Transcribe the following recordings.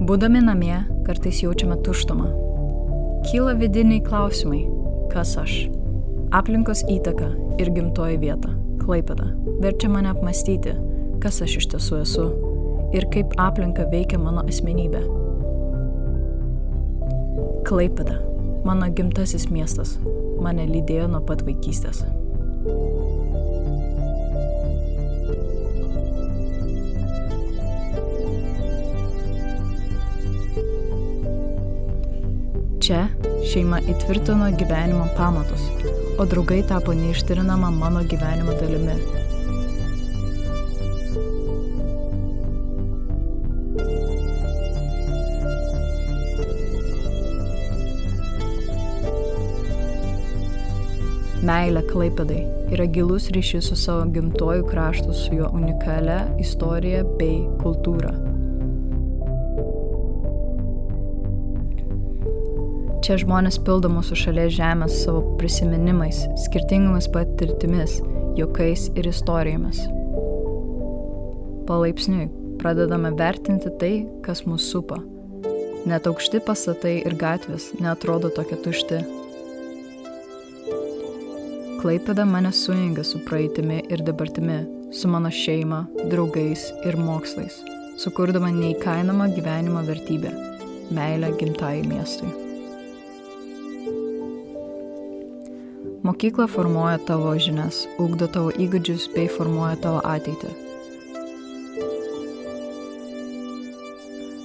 Būdami namie, kartais jaučiame tuštumą. Kyla vidiniai klausimai, kas aš? Aplinkos įtaka ir gimtoji vieta, Klaipėda, verčia mane apmąstyti, kas aš iš tiesų esu ir kaip aplinka veikia mano asmenybę. Klaipėda, mano gimtasis miestas, mane lydėjo nuo pat vaikystės. Čia šeima įtvirtino gyvenimo pamatus, o draugai tapo neištrinama mano gyvenimo dalimi. Meilė Klaipėdai yra gilus ryšys su savo gimtuoju kraštu, su jo unikalia istorija bei kultūra. Čia žmonės pildo mūsų šalies žemės savo prisiminimais, skirtingomis patirtimis, juokais ir istorijomis. Palaipsniui pradedame vertinti tai, kas mus supa. Net aukšti pastatai ir gatvės neatrodo tokie tušti. Klaipėda mane sujungia su praeitimi ir dabartimi, su mano šeima, draugais ir mokslais, sukurdama neįkainamą gyvenimo vertybę – meilę gimtajai miestui. Mokykla formuoja tavo žinias, ugdo tavo įgūdžius bei formuoja tavo ateitį.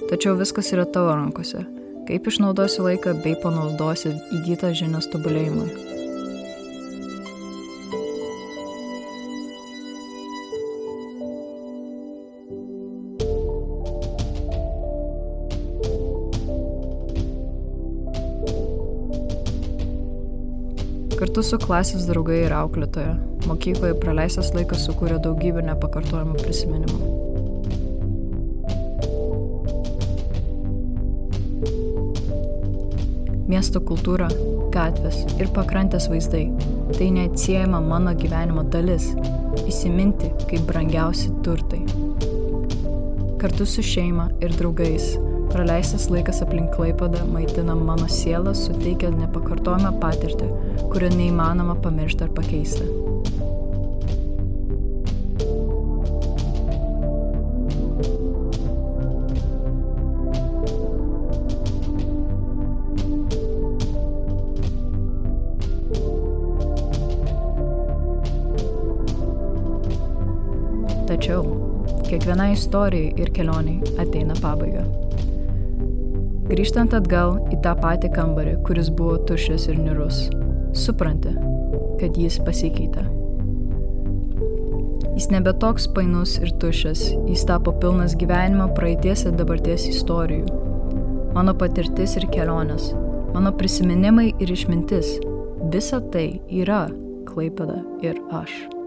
Tačiau viskas yra tavo rankose, kaip išnaudosi laiką bei panaudosi įgytą žinias tobulėjimui. Kartu su klasės draugai ir auklėtoja, mokykloje praleistas laikas sukūrė daugybę nepakartojamų prisiminimų. Miesto kultūra, gatvės ir pakrantės vaizdai – tai neatsiejama mano gyvenimo dalis, įsiminti kaip brangiausi turtai. Kartu su šeima ir draugais praleistas laikas aplink Klaipėdą maitina mano sielą, suteikia nepakartojamą patirtį, kurio neįmanoma pamiršti ar pakeisti. Tačiau kiekvienai istorijai ir kelioniai ateina pabaiga. Grįžtant atgal į tą patį kambarį, kuris buvo tuščias ir niūrus, supranti, kad jis pasikeitė. Jis nebe toks painus ir tuščias, jis tapo pilnas gyvenimo, praeities ir dabarties istorijų. Mano patirtis ir kelionės, mano prisiminimai ir išmintis – visa tai yra Klaipėda ir aš.